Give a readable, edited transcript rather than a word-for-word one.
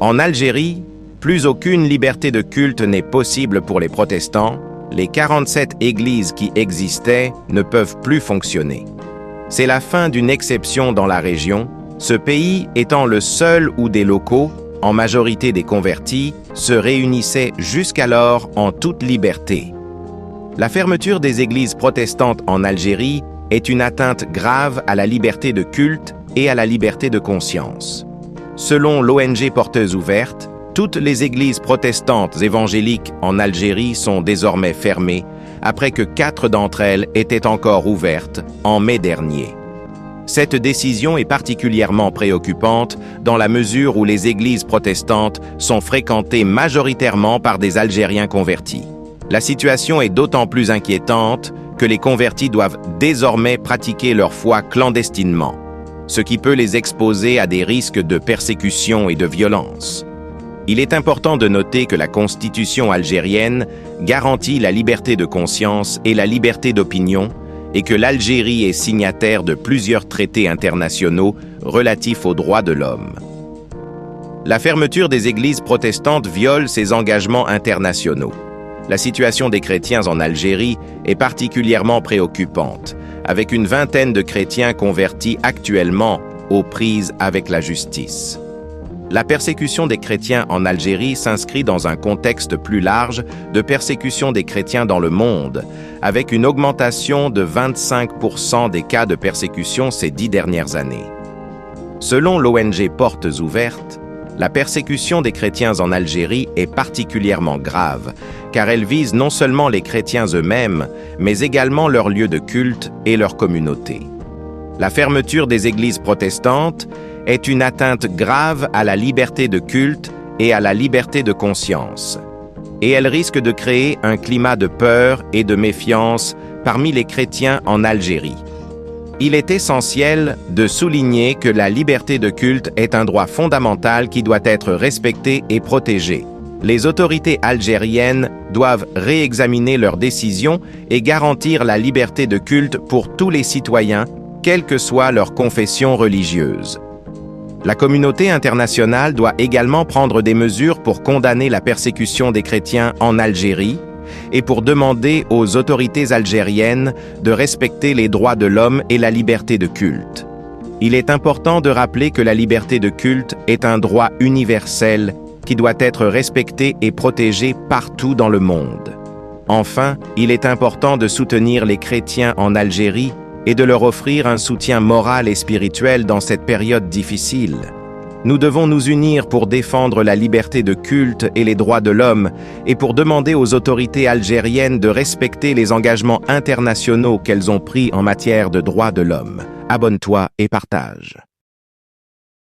En Algérie, plus aucune liberté de culte n'est possible pour les protestants. Les 47 églises qui existaient ne peuvent plus fonctionner. C'est la fin d'une exception dans la région, ce pays étant le seul où des locaux, en majorité des convertis, se réunissaient jusqu'alors en toute liberté. La fermeture des églises protestantes en Algérie est une atteinte grave à la liberté de culte et à la liberté de conscience. Selon l'ONG Portes Ouvertes, toutes les églises protestantes évangéliques en Algérie sont désormais fermées, après que 4 d'entre elles étaient encore ouvertes en mai dernier. Cette décision est particulièrement préoccupante dans la mesure où les églises protestantes sont fréquentées majoritairement par des Algériens convertis. La situation est d'autant plus inquiétante que les convertis doivent désormais pratiquer leur foi clandestinement, ce qui peut les exposer à des risques de persécution et de violence. Il est important de noter que la Constitution algérienne garantit la liberté de conscience et la liberté d'opinion et que l'Algérie est signataire de plusieurs traités internationaux relatifs aux droits de l'homme. La fermeture des églises protestantes viole ces engagements internationaux. La situation des chrétiens en Algérie est particulièrement préoccupante, avec une vingtaine de chrétiens convertis actuellement aux prises avec la justice. La persécution des chrétiens en Algérie s'inscrit dans un contexte plus large de persécution des chrétiens dans le monde, avec une augmentation de 25% des cas de persécution ces 10 dernières années. Selon l'ONG Portes Ouvertes, la persécution des chrétiens en Algérie est particulièrement grave, car elle vise non seulement les chrétiens eux-mêmes, mais également leurs lieux de culte et leurs communautés. La fermeture des églises protestantes est une atteinte grave à la liberté de culte et à la liberté de conscience, et elle risque de créer un climat de peur et de méfiance parmi les chrétiens en Algérie. Il est essentiel de souligner que la liberté de culte est un droit fondamental qui doit être respecté et protégé. Les autorités algériennes doivent réexaminer leurs décisions et garantir la liberté de culte pour tous les citoyens, quelle que soit leur confession religieuse. La communauté internationale doit également prendre des mesures pour condamner la persécution des chrétiens en Algérie et pour demander aux autorités algériennes de respecter les droits de l'homme et la liberté de culte. Il est important de rappeler que la liberté de culte est un droit universel qui doit être respecté et protégé partout dans le monde. Enfin, il est important de soutenir les chrétiens en Algérie et de leur offrir un soutien moral et spirituel dans cette période difficile. Nous devons nous unir pour défendre la liberté de culte et les droits de l'homme et pour demander aux autorités algériennes de respecter les engagements internationaux qu'elles ont pris en matière de droits de l'homme. Abonne-toi et partage.